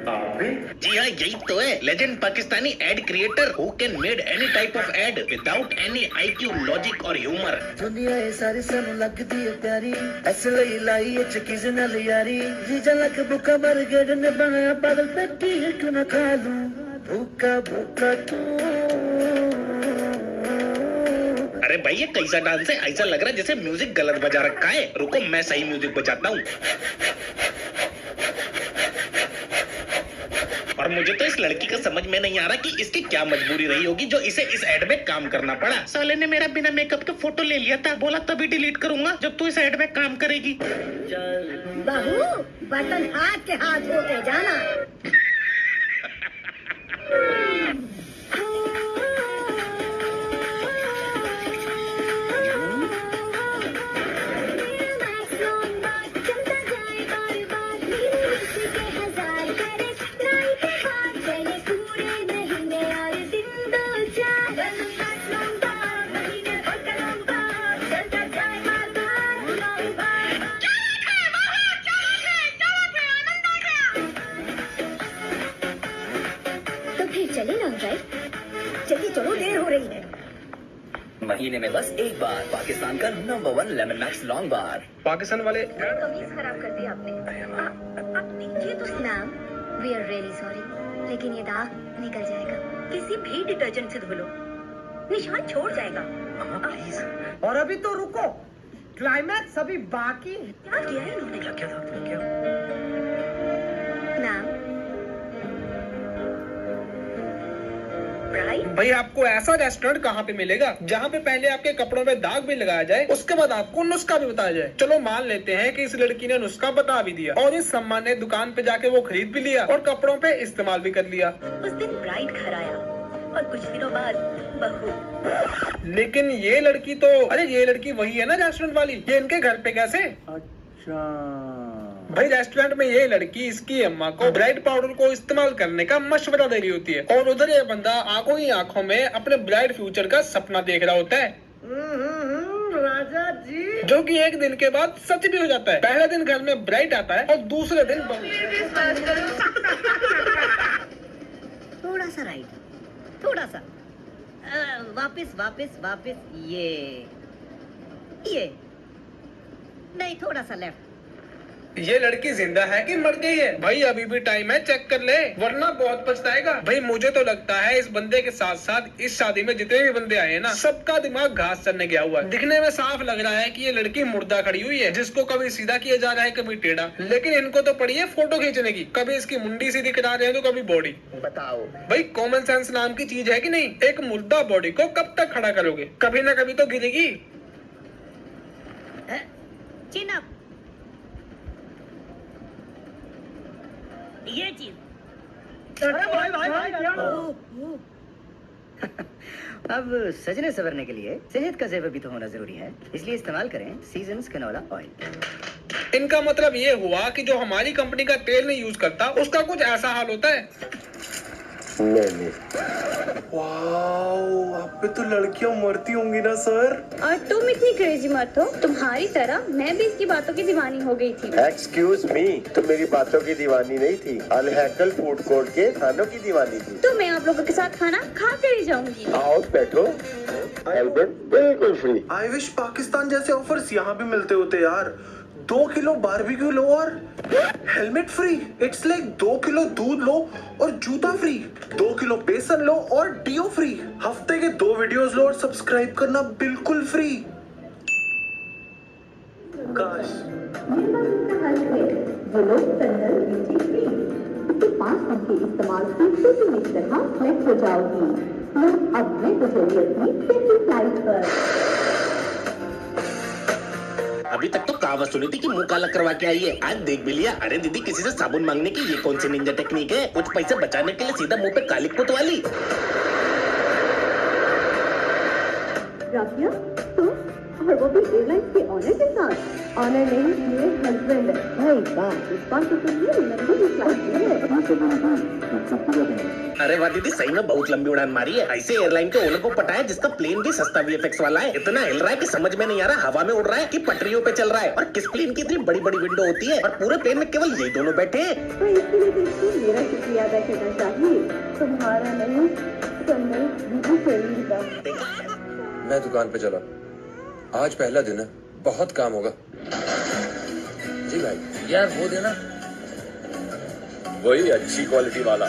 जी हाँ, यही तो है legend Pakistani ad creator who can made any type of ad without any IQ, logic और ह्यूमर। दुनिया ये सारी सानू लगदी है प्यारी, ऐसे लई लाई ये चकीज नाल यारी, जीजा लक भूखा मर गए ने बनाया पागल पेटी है क्यों ना खा लूं, भूखा भूखा तू। अरे भाई ये कैसा डांस है, ऐसा लग रहा है जैसे म्यूजिक गलत बजा रखा है। रुको मैं सही म्यूजिक बजाता हूँ। और मुझे तो इस लड़की का समझ में नहीं आ रहा कि इसकी क्या मजबूरी रही होगी जो इसे इस एड में काम करना पड़ा। साले ने मेरा बिना मेकअप के फोटो ले लिया था, बोला तभी डिलीट करूंगा जब तू इस एड में काम करेगी। बहू बटन हाथ के हाथ होते जाना। चले लॉन्ग ड्राइव, जल्दी चलो, देर हो रही है। महीने में बस एक बार पाकिस्तान का number 1 Lemon Max long bar. Pakistan वाले कमीज खराब कर दी आपने। ये तो ma'am, we are really sorry, लेकिन ये दाग निकल जाएगा। किसी भी डिटर्जेंट से धो लो, निशान छोड़ जाएगा। प्लीज। और अभी तो रुको, क्लाइमैक्स अभी बाकी है। क्या किया है इन्होंने? क्या क्या मैम, ब्राइट भाई आपको ऐसा रेस्टोरेंट कहाँ पे मिलेगा जहाँ पे पहले आपके कपड़ों में दाग भी लगाया जाए, उसके बाद आपको नुस्खा भी बताया जाए। चलो मान लेते हैं कि इस लड़की ने नुस्खा बता भी दिया और इस सम्मान ने दुकान पे जाके वो खरीद भी लिया और कपड़ों पे इस्तेमाल भी कर लिया। उस दिन ब्राइट घर आया और कुछ दिनों बाद बहू। लेकिन ये लड़की तो, अरे ये लड़की वही है ना रेस्टोरेंट वाली, ये इनके घर पे कैसे? अच्छा भाई रेस्टोरेंट में ये लड़की इसकी अम्मा को ब्राइट पाउडर को इस्तेमाल करने का मशवरा दे रही होती है और उधर ये बंदा आंखों ही आंखों में अपने ब्राइट फ्यूचर का सपना देख रहा होता है। राजा जी, जो कि एक दिन के बाद सच भी हो जाता है। पहले दिन घर में ब्राइट आता है और दूसरे दिन थोड़ा सा राइट, थोड़ा सा वापस वापस वापस, ये नहीं, थोड़ा सा लेफ्ट। ये लड़की जिंदा है कि मर गई है? भाई अभी भी टाइम है, चेक कर ले वरना बहुत पछताएगा। भाई मुझे तो लगता है इस बंदे के साथ साथ इस शादी में जितने भी बंदे आए हैं ना, सबका दिमाग घास चढ़ने गया हुआ है। दिखने में साफ लग रहा है कि ये लड़की मुर्दा खड़ी हुई है, जिसको कभी सीधा किया जा रहा है कभी टेढ़ा। लेकिन इनको तो पड़ी है फोटो खींचने की, कभी इसकी मुंडी सीधी करा रहे हैं तो कभी बॉडी। बताओ भाई कॉमन सेंस नाम की चीज है कि नहीं? एक मुर्दा बॉडी को कब तक खड़ा करोगे? कभी ना कभी तो गिरेगी। चिन अप, ये चीज। अरे भाई क्या? अब सजने सवरने के लिए सेहत का जेवर भी तो होना जरूरी है, इसलिए इस्तेमाल करें सीजन्स कैनोला ऑयल। इनका मतलब ये हुआ कि जो हमारी कंपनी का तेल नहीं यूज करता उसका कुछ ऐसा हाल होता है। वाओ, आप पे तो लड़कियां मरती होंगी ना सर। और तुम इतनी क्रेजी मत हो, तुम्हारी तरह मैं भी इसकी बातों की दीवानी हो गई थी। एक्सक्यूज मी, तुम मेरी बातों की दीवानी नहीं थी, अल-हैकल फूड कोर्ट के खानों की दीवानी थी। तो मैं आप लोगों के साथ खाना खा कर ही जाऊंगी। आओ बैठो, एल्बर्ट बिल्कुल फ्री। आई विश पाकिस्तान जैसे ऑफर्स यहाँ भी मिलते होते यार। 2 किलो बारबेक्यू लो और helmet free. It's like 2 kilo दूध लो और जूता फ्री, 2 किलो बेसन लो और डीओ फ्री, हफ्ते के 2 वीडियोस लो और सब्सक्राइब करना बिल्कुल फ्री। काश अभी तक तो कहावत सुनी थी कि मुंह काला करवा के आई है, आज देख भी लिया। अरे दीदी किसी से साबुन मांगने की ये कौन सी निंजा टेक्निक है? कुछ पैसे बचाने के लिए सीधा मुंह पे काली पुत वाली। राफिया, तुम और वो भी एयरलाइंस के ऑनर के साथ। ऑनर नहीं, ये हस्बैंड है। भाई बात, इस बात को सुनिए, लंबी फ्लाइट है। अरे वाह दीदी, सही में बहुत लंबी उड़ान मारी है। ऐसे एयरलाइन के ओनर को पटाया जिसका प्लेन भी सस्ता वीएफएक्स वाला है। इतना हिल रहा है कि समझ में नहीं आ रहा हवा में उड़ रहा है कि पटरियों पे चल रहा है। और किस प्लेन की इतनी बड़ी बड़ी विंडो होती है और पूरे प्लेन में केवल यही दोनों बैठे हैं। तो इसके लिए बिल्कुल मेरा शुक्रिया अदा करना चाहिए, तुम्हारा नहीं तो मैं दीदी सहेली का। मैं दुकान पे चला, आज पहला दिन है, बहुत काम होगा। जी भाई, यार वो देना, वही अच्छी क्वालिटी वाला,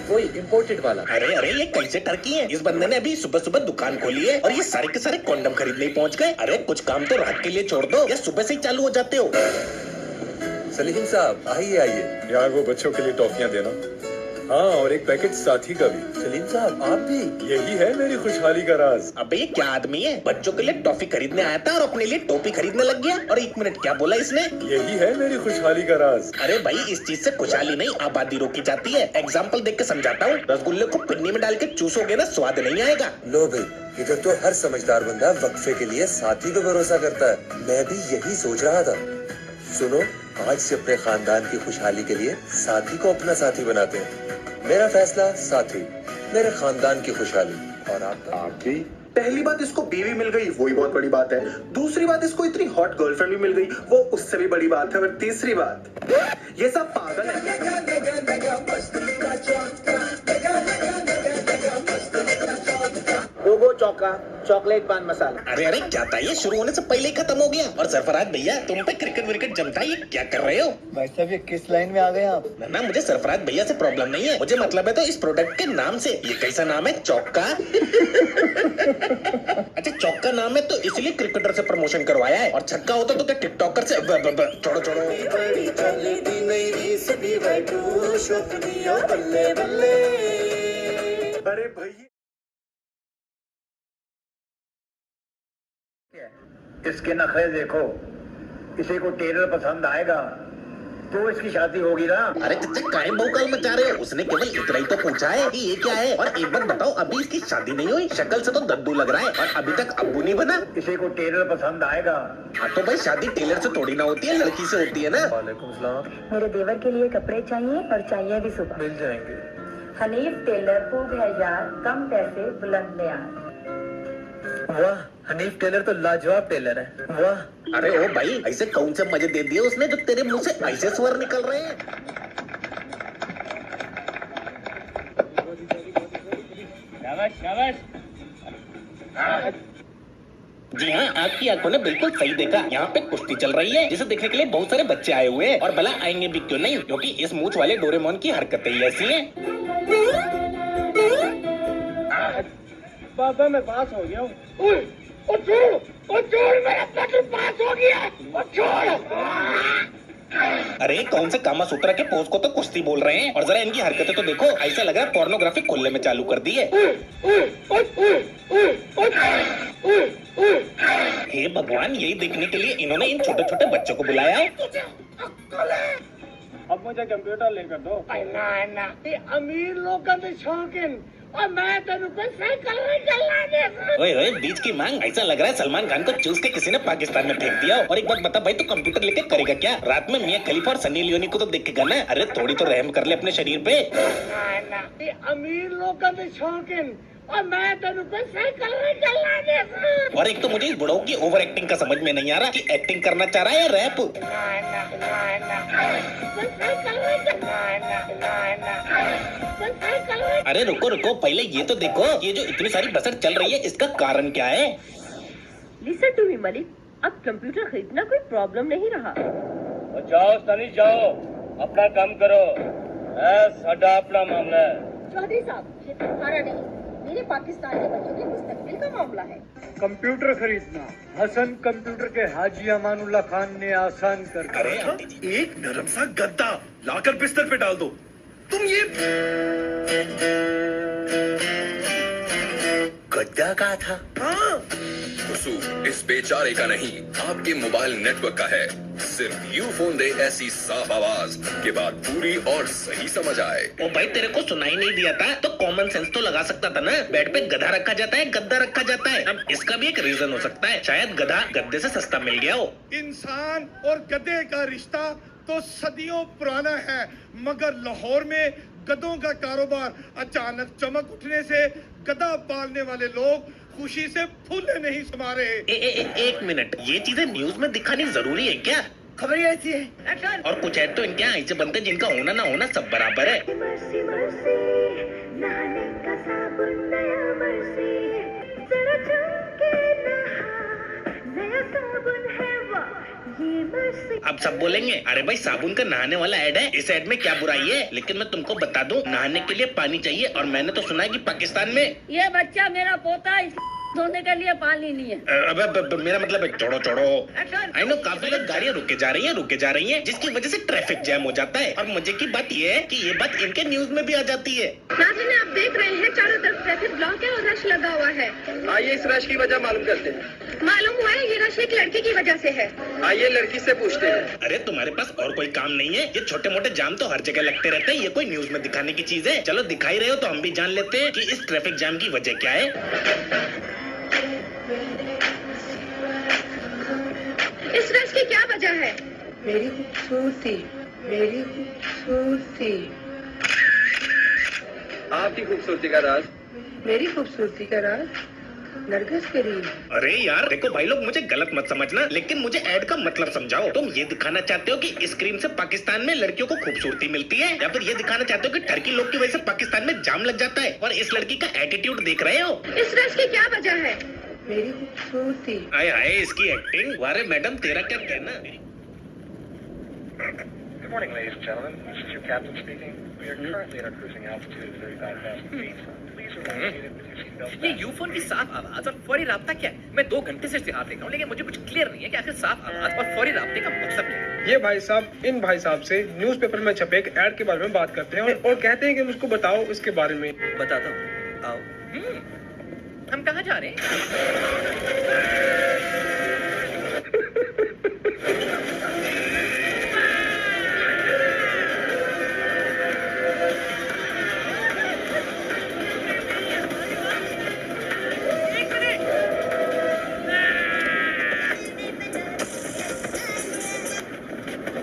वही इम्पोर्टेड वाला। अरे अरे, ये कैसे टर्की है? इस बंदे ने अभी सुबह सुबह दुकान खोली है और ये सारे के सारे कॉन्डम खरीदने ही पहुंच गए। अरे कुछ काम तो रात के लिए छोड़ दो या सुबह से ही चालू हो जाते हो। सलीम साहब आइए आइए। यार वो बच्चों के लिए टॉफियां देना। हाँ, और एक पैकेट साथी का भी। सलीम साहब आप भी, यही है मेरी खुशहाली का राज। अबे ये क्या आदमी है? बच्चों के लिए टॉफी खरीदने आया था और अपने लिए टोपी खरीदने लग गया। और 1 मिनट, क्या बोला इसने? यही है मेरी खुशहाली का राज। अरे भाई, इस चीज से खुशहाली नहीं आबादी रोकी जाती है। एग्जाम्पल देख के समझाता हूँ। रसगुल्ले को पिन्नी में डाल के चूसोगे ना, स्वाद नहीं आएगा। लो भाई, इधर तो हर समझदार बंदा वक्फे के लिए साथी पे भरोसा करता है। मैं भी यही सोच रहा था। सुनो, आज से अपने खानदान की खुशहाली के लिए साथी को अपना साथी बनाते हैं। मेरा फैसला साथी, मेरे खानदान की खुशहाली। और आप भी। पहली बात, इसको बीवी मिल गई, वही बहुत बड़ी बात है। दूसरी बात, इसको इतनी हॉट गर्लफ्रेंड भी मिल गई, वो उससे भी बड़ी बात है। और तीसरी बात, ये सब पागल वो चौका चॉकलेट पान मसाला। अरे अरे, क्या था ये? शुरू होने से पहले ही खत्म हो गया। और सरफराज भैया, तुम पे क्रिकेट विकेट जमता है, ये क्या कर रहे हो? भाई साहब, ये किस लाइन में आ गए आप? ना मुझे सरफराज भैया से प्रॉब्लम नहीं है, मुझे मतलब है तो इस प्रोडक्ट के नाम से। ये कैसा नाम है? चौका। अच्छा, चौका नाम है तो इसलिए क्रिकेटर से प्रमोशन करवाया है। और छक्का होता तो क्या टिकटॉकर से? छोड़ो छोड़ो। अरे भाई, इसके नखरे देखो, किसी को टेलर पसंद आएगा तो इसकी शादी होगी ना। अरे चच्चा, काहे भौकाल मचा रहे हो? उसने केवल इतना ही तो पूछा है कि ये क्या है। और एक बात बताओ, अभी इसकी शादी नहीं हुई? शक्ल से तो दद्दू लग रहा है और अभी तक अब्बू नहीं बना। किसी को टेलर पसंद आएगा। हाँ तो भाई, शादी टेलर से थोड़ी ना होती है, लड़की से होती है ना। वालेकुम सलाम। मेरे देवर के लिए कपड़े चाहिए और चाहिए भी सुबह। मिल जाएंगे। हनीफ टेलर, खूब है यार, कम पैसे बुलंद प्यार। वाह, हनीफ टेलर तो लाजवाब टेलर है। वाह। अरे ओ भाई, ऐसे कौन से मजे दे दिए उसने जो तेरे मुंह से ऐसे स्वर निकल रहे हैं? जी हाँ, आपकी आंखों ने बिल्कुल सही देखा। यहाँ पे कुश्ती चल रही है जिसे देखने के लिए बहुत सारे बच्चे आए हुए हैं। और भला आएंगे भी क्यों नहीं, क्योंकि इस मूंछ वाले डोरेमोन की हरकतें ही ऐसी हैं। बाबा मैं पास हो गया हूँ। अरे कौन से कामा सूत्रा के पोज को तो कुश्ती बोल रहे हैं और जरा इनकी हरकतें तो देखो, ऐसा लग रहा है पोर्नोग्राफी खोलने में चालू कर दी है। हे भगवान, यही देखने के लिए इन्होंने इन छोटे छोटे बच्चों को बुलाया है। अब मुझे कंप्यूटर लेकर दो। ना ये अमीर लोग का भी शौकीन और मैं तेरे को साइकिल चला दे। ओए ओए, बीच की मांग, ऐसा लग रहा है सलमान खान को चूस के किसी ने पाकिस्तान में फेंक दिया। और एक बात बता भाई, तू कंप्यूटर लेके करेगा क्या? रात में मियां खलीफा और सनी लियोनी को तो देखेगा ना। अरे थोड़ी तो रहम कर ले अपने शरीर पे। ना ये अमीर लोग का भी शौकीन और मैं तेरे को साइकिल चला दे। और एक तो मुझे इस बुढ़ऊ की ओवर एक्टिंग का समझ में नहीं आ रहा कि एक्टिंग करना चाह रहा है या रैप। अरे रुको रुको, पहले ये तो देखो, ये जो इतनी सारी बसर चल रही है इसका कारण क्या है? लिसन टू मी मलिक, अब कंप्यूटर खरीदना कोई प्रॉब्लम नहीं रहा। जाओ सनी जाओ, अपना काम करो, साडा अपना मामला है। चौधरी साहब, ये तुम्हारा नहीं, मेरे पाकिस्तान के बच्चों के मुस्तकबिल का मामला है। कंप्यूटर खरीदना हसन कंप्यूटर के हाजी अमानुल्लाह खान ने आसान कर दिया। अरे आंटी जी, एक नरम सा गद्दा लाकर बिस्तर पे डाल दो। तुम ये गद्दा का था। हाँ, कसूर इस बेचारे का नहीं, आपके मोबाइल नेटवर्क का है। सिर्फ यू फोन दे ऐसी साफ आवाज के बाद पूरी और सही समझ आए। ओ भाई, तेरे को सुनाई नहीं दिया था तो कॉमन सेंस तो लगा सकता था ना। बेड पे गधा रखा जाता है, गद्दा रखा जाता है। अब इसका भी एक रीजन हो सकता है, शायद गधा गद्दे से सस्ता मिल गया हो। इंसान और गधे का रिश्ता तो सदियों पुराना है, मगर लाहौर में गधों का कारोबार अचानक चमक उठने से गधा पालने वाले लोग खुशी से फूले नहीं समा रहे। एक मिनट, ये चीजें न्यूज में दिखानी जरूरी है क्या? खबर ही ऐसी है। और कुछ ऐड तो इनके यहाँ ऐसे बनते हैं जिनका होना ना होना सब बराबर है। मर्सी मर्सी नहाने का साबुन नया मर्सी जरा चमके नहा नया साबुन है वाह ये मर्सी। अब सब बोलेंगे अरे भाई साबुन का नहाने वाला ऐड है, इस ऐड में क्या बुराई है? लेकिन मैं तुमको बता दूं, नहाने के लिए पानी चाहिए और मैंने तो सुना है कि पाकिस्तान में ये बच्चा मेरा पोता है, धोने के लिए पानी नहीं है। अब मेरा मतलब है छोड़ो छोड़ो। आई नो काफी लोग गाड़ियाँ रुके जा रही हैं जिसकी वजह से ट्रैफिक जैम हो जाता है। और मजे की बात ये है कि ये बात इनके न्यूज में भी आ जाती है। नाज़रीन, आप देख रहे हैं चारों तरफ ट्रैफिक ब्लॉक है और रश लगा हुआ है। आइए इस रश की वजह मालूम करते हैं। मालूम हुआ है ये रश एक लड़की की वजह से है। आइए लड़की से पूछते हैं। अरे तुम्हारे पास और कोई काम नहीं है? ये छोटे मोटे जाम तो हर जगह लगते रहते हैं, ये कोई न्यूज में दिखाने की चीज है? चलो दिखाई रहे हो तो हम भी जान लेते हैं कि इस ट्रैफिक जाम की वजह क्या है। इस रश की क्या वजह है? मेरी खूबसूरती, मेरी खूबसूरती, आपकी खूबसूरती का राज। मेरी खूबसूरती का राज नरगिस करीम। अरे यार देखो भाई लोग, मुझे गलत मत समझना, लेकिन मुझे ऐड का मतलब समझाओ। तुम ये दिखाना चाहते हो कि इस क्रीम से पाकिस्तान में लड़कियों को खूबसूरती मिलती है, या फिर ये दिखाना चाहते हो कि टर्की लोग की वजह से पाकिस्तान में जाम लग जाता है? और इस लड़की का एटीट्यूड देख रहे हो? इस रश की क्या वजह है? मेरी खूबसूरती। आए हाय इसकी एक्टिंग। वारे मैडम तेरा क्या कहना? Good morning, ladies and gentlemen. This is your captain speaking. We are currently at our cruising altitude of 35,000 feet. Please remain seated with your seatbelts ये fastened. यूफोन की साफ आवाज और फौरी राब्ता क्या है? मैं 2 घंटे से इस्तेमाल देख रहा हूँ, लेकिन मुझे कुछ क्लियर नहीं है कि आखिर साफ आवाज और फौरी राब्ते का मतलब क्या है। ये भाई साहब इन भाई साहब से न्यूज़पेपर में छपे एक ऐड के बारे में बात करते हैं और कहते हैं कि मुझको बताओ इसके बारे में। बताता हूँ, आओ। हम कहाँ जा रहे हैं?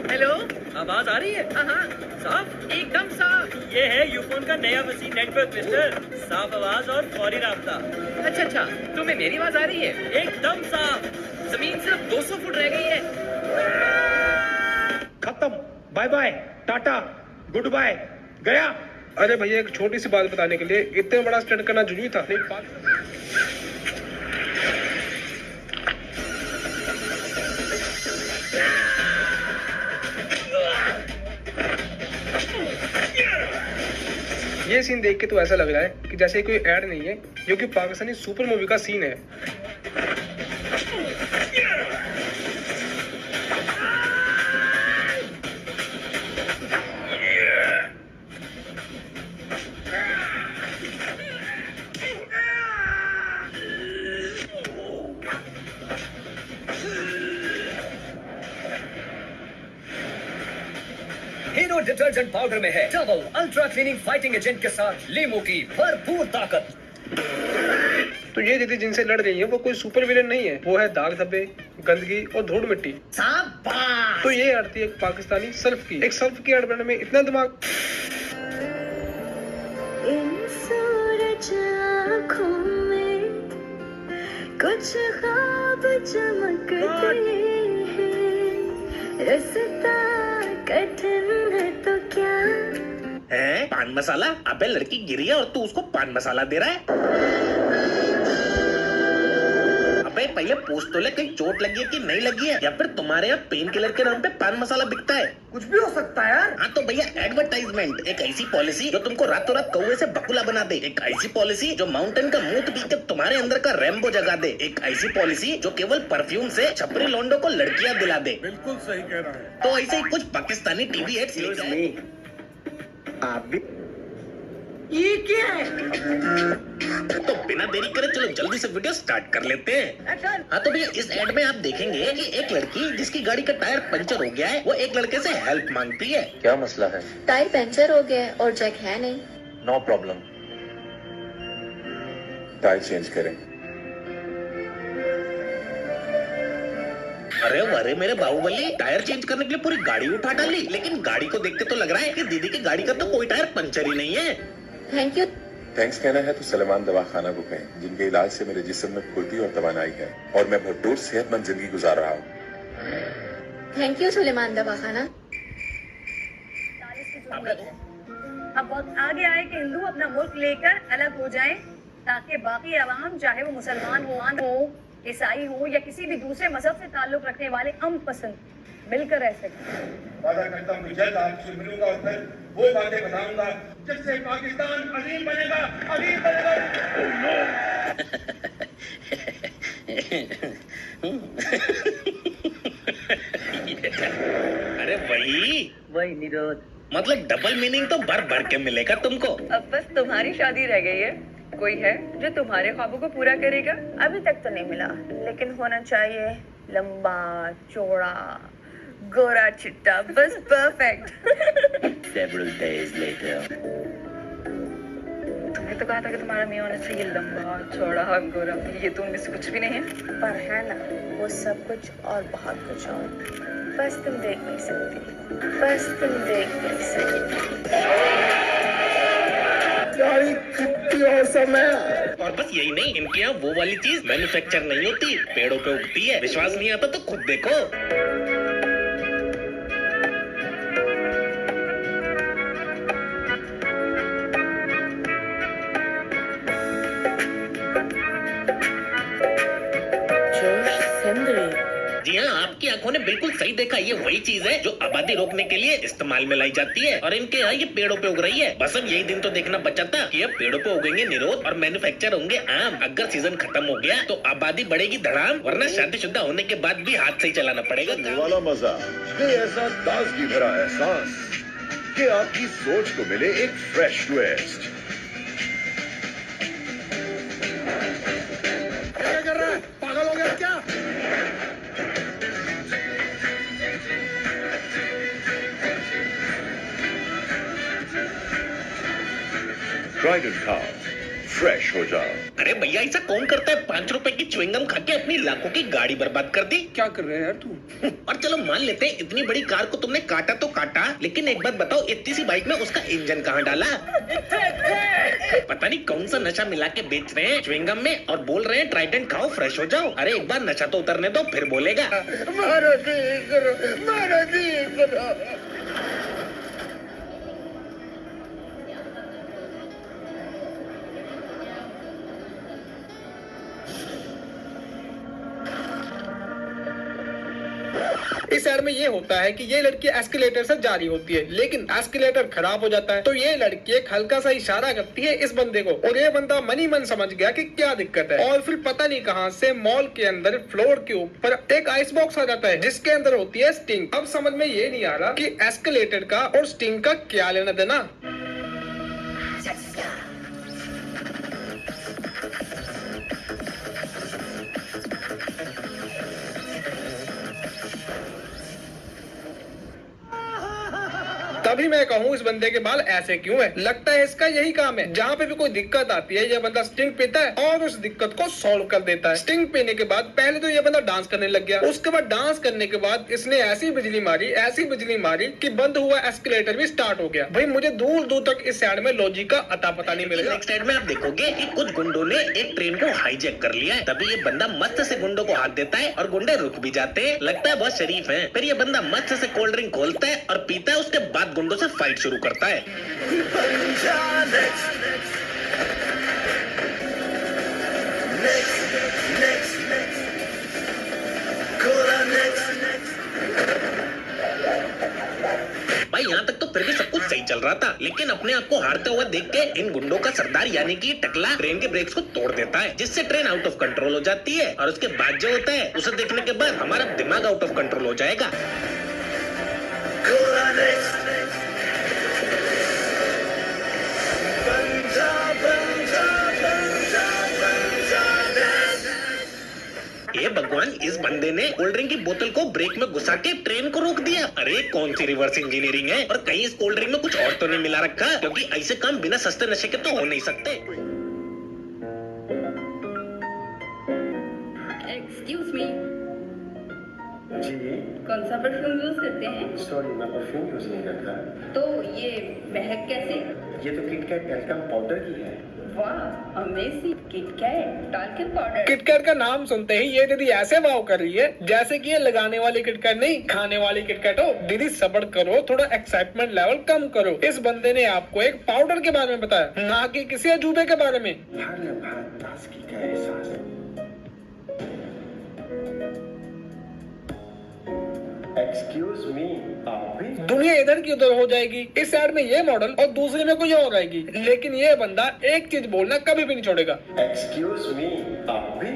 हेलो, आवाज आ रही है? हाँ, साफ, एकदम साफ। ये है यूफोन का नया वसी नेटवर्क मिस्टर, साफ आवाज और फौरी राब्ता। अच्छा, तुम्हें मेरी आवाज आ रही है? एकदम साफ। जमीन सिर्फ 200 फुट रह गई है। खत्म, bye bye, tata, good bye, गया। अरे भैया एक छोटी सी बात बताने के लिए इतना बड़ा स्टंट करना जरूरी था? नहीं। ये सीन देख के तो ऐसा लग रहा है कि जैसे कोई ऐड नहीं है, जो कि पाकिस्तानी सुपर मूवी का सीन है। हीरो डिटर्जेंट पाउडर में है double ultra cleaning fighting agent के साथ लीमू की भरपूर ताकत। तो ये दीदी जिनसे लड़ रही है वो कोई सुपर विलेन नहीं है, वो है दाग धब्बे, गंदगी और धूल मिट्टी। तो ये आड़ती है एक पाकिस्तानी सर्फ की। एक सर्फ की ऐड बनाने में इतना दिमाग। इन सूरज आँखों में कुछ ख्वाब चमकते हैं, रास्ता कठिन है तो क्या है? पान मसाला? अबे लड़की गिरी है और तू उसको पान मसाला दे रहा है? अबे पहले पूछ तो ले कहीं चोट लगी है कि नहीं लगी है, या फिर तुम्हारे यहाँ पेन किलर के नाम पे पान मसाला बिकता है? कुछ भी हो सकता है यार। हाँ तो भैया एडवर्टाइजमेंट, एक ऐसी पॉलिसी जो तुमको रातों रात कौवे से बकुला बना दे, एक ऐसी पॉलिसी जो माउंटेन का मूत पी के तुम्हारे अंदर का रैम्बो जगा दे, एक ऐसी पॉलिसी जो केवल परफ्यूम से छपरी लोंडो को लड़कियां दिला दे। बिल्कुल सही कह रहा है। तो ऐसे ही कुछ पाकिस्तानी टीवी एड्स लेके आए। आप भी ये क्या है? तो बिना देरी करे चलो जल्दी से वीडियो स्टार्ट कर लेते हैं। हाँ तो भैया इस एड में आप देखेंगे कि एक लड़की जिसकी गाड़ी का टायर पंचर हो गया है, वो एक लड़के से हेल्प मांगती है। क्या मसला है? टायर पंचर हो गया है और जैक है नहीं। नो प्रॉब्लम, टायर चेंज करें। अरे अरे मेरे बाहुबली, टायर चेंज करने के लिए पूरी गाड़ी उठा डाली, लेकिन गाड़ी को देख के तो लग रहा है कि दीदी की गाड़ी का तो कोई टायर पंचर ही नहीं है। Thank you. थैंक्स कहना है तो सलेमान दवाखाना को कहें, जिनके इलाज से मेरे जिस्म में फुर्ती और तवानाई है और मैं भरपूर सेहतमंद जिंदगी गुजार रहा हूँ। थैंक यू सुलेमान दवाखाना। अब वक्त आ गया है कि हिंदू अपना मुल्क लेकर अलग हो जाएं, ताकि बाकी अवाम, चाहे वो मुसलमान हो, ईसाई हो या किसी भी दूसरे मजहब से ताल्लुक रखने वाले, अमन पसंद मिलकर रह सकें। वादा करता हूँ जल्द आपसे मिलूंगा और फिर वो बातें बताऊंगा जिससे पाकिस्तान अजीम बनेगा, अजीम बनेगा। अरे वही निरोध, मतलब डबल मीनिंग तो भर भर के मिलेगा तुमको। अब बस तुम्हारी शादी रह गई है। कोई है जो तुम्हारे ख्वाबों को पूरा करेगा? अभी तक तो नहीं मिला, लेकिन होना चाहिए लंबा चौड़ा गोरा चिट्टा, बस परफेक्ट। Several days later. तुमने तो कहा था कि तुम्हारा मियां होना चाहिए लंबा चौड़ा गोरा, ये तो उनमें से कुछ भी नहीं है। पर है ना वो सब कुछ और बहुत कुछ और, बस तुम देख नहीं सकती, बस तुम देख नहीं सकती। और बस यही नहीं, इनके यहाँ वो वाली चीज मैन्युफैक्चर नहीं होती, पेड़ों पे उगती है। विश्वास नहीं आता तो खुद देखो। जी हाँ, आपकी आंखों ने बिल्कुल सही देखा, ये वही चीज है जो आबादी रोकने के लिए इस्तेमाल में लाई जाती है, और इनके यहाँ ये पेड़ों पे उग रही है। बस अब यही दिन तो देखना बचा था कि अब पेड़ों पे उगेंगे निरोध और मैन्युफैक्चर होंगे आम। अगर सीजन खत्म हो गया तो आबादी बढ़ेगी धड़ाम, वरना शादीशुदा होने के बाद भी हाथ से ही चलाना पड़ेगा। वाला मजा, ये ऐसा ताजगी भरा एहसास कि आपकी सोच को मिले एक फ्रेश ट्विस्ट। क्या कर रहा है? पागल हो गया क्या? ट्राइडेंट खाओ, फ्रेश हो जाओ। अरे भैया, ऐसा कौन करता है? 5 रुपए की च्युइंगम खा के अपनी लाखों की गाड़ी बर्बाद कर दी। क्या कर रहे हैं यार तू? और चलो मान लेते हैं इतनी बड़ी कार को तुमने काटा तो काटा, लेकिन एक बात बताओ, इतनी सी बाइक में उसका इंजन कहाँ डाला? पता नहीं कौन सा नशा मिला के बेच रहे हैं च्युइंगम में, और बोल रहे हैं ट्राइडेंट खाओ फ्रेश हो जाओ। अरे एक बार नशा तो उतरने दो, फिर बोलेगा। मारो दी करो। इस एड में ये होता है कि ये लड़की एस्केलेटर से जा रही होती है, लेकिन एस्केलेटर खराब हो जाता है, तो ये लड़की एक हल्का सा इशारा करती है इस बंदे को, और ये बंदा मन ही मन समझ गया कि क्या दिक्कत है, और फिर पता नहीं कहां से मॉल के अंदर फ्लोर के ऊपर एक आइस बॉक्स आ जाता है जिसके अंदर होती है स्टिंग। अब समझ में ये नहीं आ रहा कि एस्केलेटर का और स्टिंग का क्या लेना देना। तभी मैं कहूँ इस बंदे के बाल ऐसे क्यों है? लगता है इसका यही काम है, जहाँ पे भी कोई दिक्कत आती है ये बंदा स्टिंग पीता है और उस दिक्कत को सॉल्व कर देता है। स्टिंग पीने के बाद पहले तो ये बंदा डांस करने लग गया, उसके बाद डांस करने के बाद इसने ऐसी बिजली मारी कि बंद हुआ एस्केलेटर भी स्टार्ट हो गया। भाई मुझे दूर दूर तक इस साइड में लॉजिक का अता पता नहीं मिलेगा। नेक्स्ट साइड में आप देखोगे कि कुछ गुंडों ने एक ट्रेन को हाईजैक कर लिया है, तभी ये बंदा मस्त से गुंडों को हाथ देता है और गुंडे रुक भी जाते हैं, लगता है बहुत शरीफ है। फिर ये बंदा मस्त से कोल्ड ड्रिंक खोलता है और पीता है, उसके बाद गुंडों से फाइट शुरू करता है। भाई यहाँ तक तो फिर भी सब कुछ सही चल रहा था, लेकिन अपने आप को हारते हुए देख के इन गुंडों का सरदार यानी कि टकला ट्रेन के ब्रेक्स को तोड़ देता है, जिससे ट्रेन आउट ऑफ कंट्रोल हो जाती है। और उसके बाद जो होता है उसे देखने के बाद हमारा दिमाग आउट ऑफ कंट्रोल हो जाएगा। ये भगवान, इस बंदे ने कोल्ड ड्रिंक की बोतल को ब्रेक में घुसा के ट्रेन को रोक दिया। अरे कौन सी रिवर्स इंजीनियरिंग है? और कहीं इस कोल्ड ड्रिंक में कुछ और तो नहीं मिला रखा, क्योंकि ऐसे काम बिना सस्ते नशे के तो हो नहीं सकते। एक्सक्यूज मी, जी कौन सा परफ्यूम यूज करते हैं? सॉरी, मैं परफ्यूम यूज नहीं करता। तो ये महक कैसे? ये तो किटकैट टैल्कम पाउडर की है। वाह amazing, KitKat talcum powder. KitKat का नाम सुनते ही ये दीदी ऐसे वाव कर रही है जैसे कि ये लगाने वाली किटकैट नहीं, खाने वाली किटकैट हो। दीदी सब्र करो, थोड़ा एक्साइटमेंट लेवल कम करो। इस बंदे ने आपको एक पाउडर के बारे में बताया, ना कि किसी अजूबे के बारे में। हर लम्हा ताजगी का एहसास है। एक्सक्यूज मी, आप भी? दुनिया इधर की उधर हो जाएगी, इस साइड में ये मॉडल और दूसरे में कोई और आएगी, लेकिन ये बंदा एक चीज बोलना कभी भी नहीं छोड़ेगा। एक्सक्यूज मी, आप भी?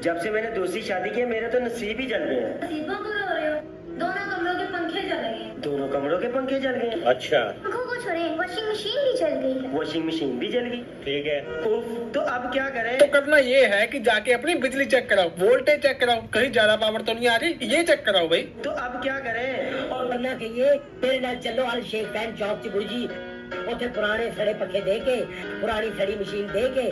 जब से मैंने दूसरी शादी की है, मेरे तो नसीब ही जल गए हैं। नसीबों को रो रहे हो, दोनों कमरों के पंखे जल गए। दोनों कमरों के पंखे जल गए। अच्छा, पंखों को छोड़े, वॉशिंग मशीन भी जल गई है। वॉशिंग मशीन भी जल गई। ठीक है। उफ, तो अब क्या करें? तो करना ये है कि जाके अपनी बिजली चेक कराओ, वोल्टेज चेक कराओ, कहीं ज्यादा पावर तो नहीं आ रही, ये चेक कराओ भाई। तो अब क्या करें? और वरना कहिए तेरे नाल चलो अल शेख फैन चौक च गुरु जी, ਉੱਥੇ ਪੁਰਾਣੇ ਸੜੇ ਪੱਖੇ ਦੇ ਕੇ ਪੁਰਾਣੀ ਸੜੀ ਮਸ਼ੀਨ ਦੇ ਕੇ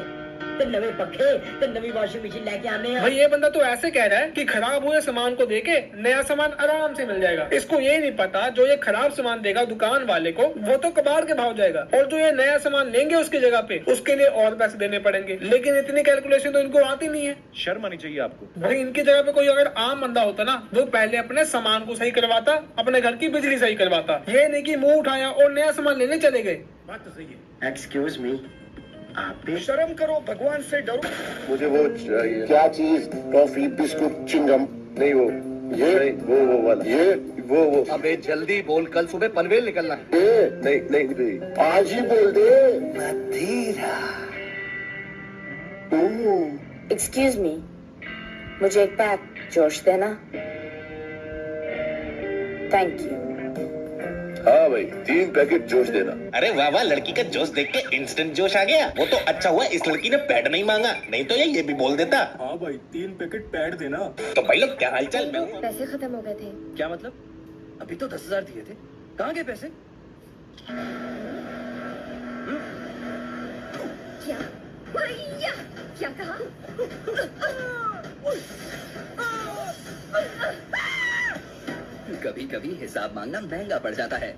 ਤੇ ਨਵੇਂ ਪੱਖੇ ਤੇ ਨਵੀਂ ਵਾਸ਼ਿੰਗ मशीन लेके आने हैं। भाई ये बंदा तो ऐसे कह रहा है कि खराब हुए सामान को देके नया सामान आराम से मिल जाएगा। इसको ये नहीं पता जो ये खराब सामान देगा दुकान वाले को, वो तो कबाड़ के भाव जाएगा, और जो ये नया सामान लेंगे उसकी जगह पे उसके लिए और पैसे देने पड़ेंगे। लेकिन इतनी कैलकुलेशन तो इनको आती नहीं है। शर्म आनी चाहिए आपको। भाई इनकी जगह पे कोई अगर आम बंदा होता ना, वो पहले अपने सामान को सही करवाता, अपने घर की बिजली सही करवाता। ये नहीं कि मुंह उठाया और नया सामान लेने चले गए। बात तो सही है। एक्सक्यूज मी, आप भी? शर्म करो, भगवान से डरो। मुझे वो चाहिए। क्या चीज? Toffee, biscuit, chewing gum? नहीं वो, ये नहीं, वो वाला, ये वो। अबे जल्दी बोल, कल सुबह पनवेल निकलना है। ये नहीं, आज ही बोल दे। मदीरा। एक्सक्यूज मी, मुझे एक पैक जोश देना। Thank you. हाँ भाई, 3 पैकेट जोश देना। अरे वाह वाह, लड़की का जोश देख के इंस्टेंट जोश आ गया। वो तो अच्छा हुआ इस लड़की ने पैड नहीं मांगा, नहीं तो ये भी बोल देता। हाँ भाई, 3 पैकेट पैड देना। तो भाई लोग क्या हालचाल? मैं हूँ। पैसे खत्म हो गए थे। क्या मतलब? अभी तो 10,000 दिए थे, कहाँ गए पैसे? क्या भैया, क्या कहा? कभी कभी हिसाब मांगना महंगा पड़ जाता है।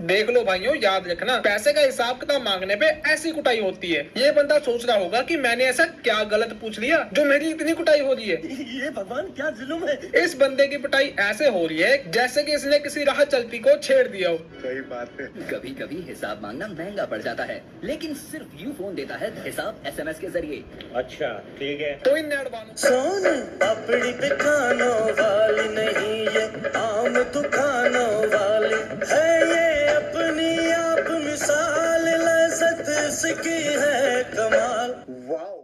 देख लो भाइयों, याद रखना, पैसे का हिसाब किताब मांगने पे ऐसी कुटाई होती है। ये बंदा सोच रहा होगा कि मैंने ऐसा क्या गलत पूछ लिया जो मेरी इतनी कुटाई हो रही है। ये भगवान क्या जुल्म है। इस बंदे की पिटाई ऐसे हो रही है जैसे कि इसने किसी राह चलती को छेड़ दिया हो। सही बात है। कभी कभी हिसाब मांगना महंगा पड़ जाता है, लेकिन सिर्फ यू फोन देता है हिसाब SMS के जरिए। अच्छा, ठीक है। तो इन एडवांस सोन पापड़ी पे खानों वाली नहीं, ये आम दुकानों वाली है। ये अपनी आप मिसाल, लज़्ज़त इसकी है कमाल। वाओ।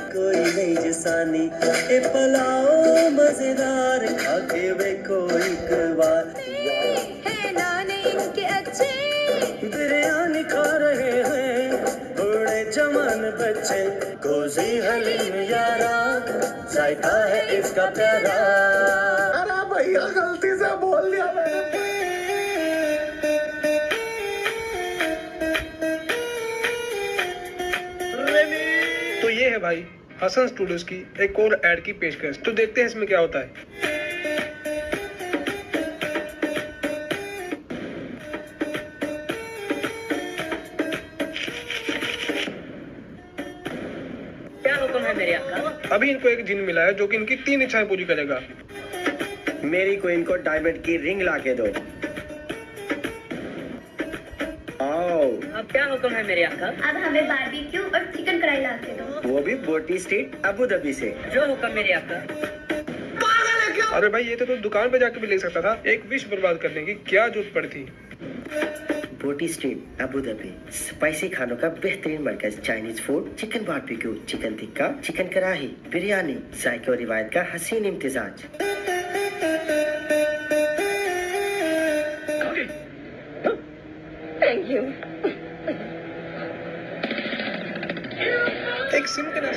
कोई नहीं जिसानी ए पलाओ मजेदार, खाके देखो एक बार। है नाने इनके अच्छे, बिरयानी खा रहे हैं बूढ़े जवान बच्चे। कोजी हलीम यारा, जायका है इसका प्यारा। अरे भैया, गलती से बोल दिया मैंने। तो ये है भाई हसन स्टूडियोज की एक और एड की पेशकश। तो देखते हैं इसमें क्या होता है। क्या हुक्म है मेरे आका? अभी इनको एक जिन मिला है जो कि इनकी 3 इच्छाएं पूरी करेगा। मेरी को इनको डायमंड की रिंग ला के दो। आओ। अब क्या हुक्म है मेरे आका? अब हमें बारबेक्यू और चिकन कढ़ाई ला के दो। वो भी बोटी स्ट्रीट अबू धाबी से। जो हुक्म मेरे आका। अरे भाई, ये तो दुकान पे जाके भी ले सकता था। एक विश बर्बाद करने की क्या जरूरत पड़ी थी। बोटी स्ट्रीट अबू धाबी, स्पाइसी खानों का बेहतरीन मरकज। Chinese food, chicken barbecue, chicken tikka, chicken kadhai, biryani, जायके और रिवायत का हसीन इम्तिजाज। Thank you. एक सिम के नाम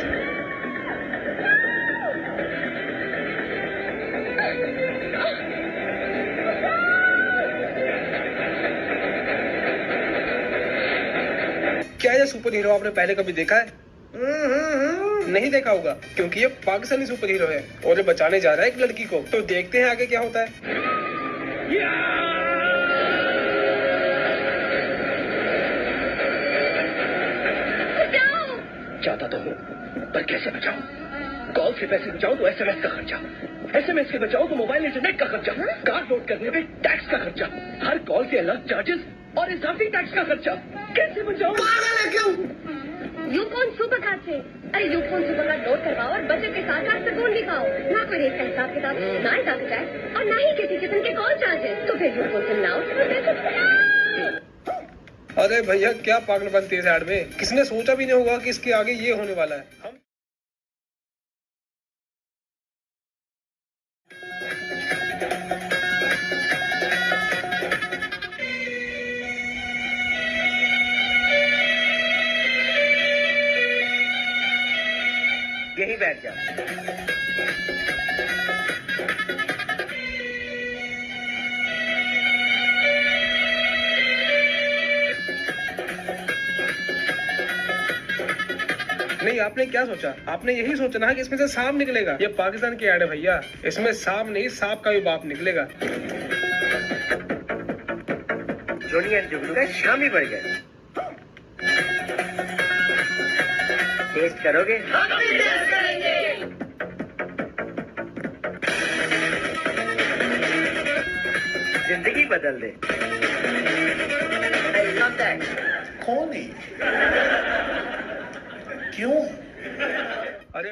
सुपर हीरो आपने पहले कभी देखा है? नहीं देखा होगा, क्योंकि ये पाकिस्तानी सुपर हीरो है और ये बचाने जा रहा है एक लड़की को। तो देखते हैं आगे क्या होता है। चाहता तो हूँ, पर कैसे बचाऊं? कॉल से पैसे बचाऊं तो SMS का खर्चा, SMS से बचाऊं तो मोबाइल इंटरनेट का खर्चा, कार्ड लोड करने पे टैक्स का खर्चा, हर कॉल से अलग चार्जेस और इजाफी टैक्स का खर्चा। कैसे बचाऊं? यूफोन सुपर कार्ड से। अरे यूफोन सुपर कार्ड लोड करवाओ और बचत के साथ साथ सुकून भी पाओ। ना कोई रेट का हिसाब किताब, ना हिसाब किताब और ना ही किसी किस्म के कॉल चार्जेस। तो फिर यूफोन से लाओ। अरे भैया क्या पागल बनती है साइड में, किसने सोचा भी नहीं होगा कि इसके आगे ये होने वाला है। हम यही बैठ जा। नहीं, आपने क्या सोचा? आपने यही सोचा ना कि इसमें से सांप निकलेगा। ये पाकिस्तान की ऐड है भैया, इसमें सांप नहीं सांप का भी बाप निकलेगा। जोनी एंड जुगनू का शाम ही बढ़ गया। टेस्ट करोगे? जिंदगी बदल दे। कौन है? क्यों? अरे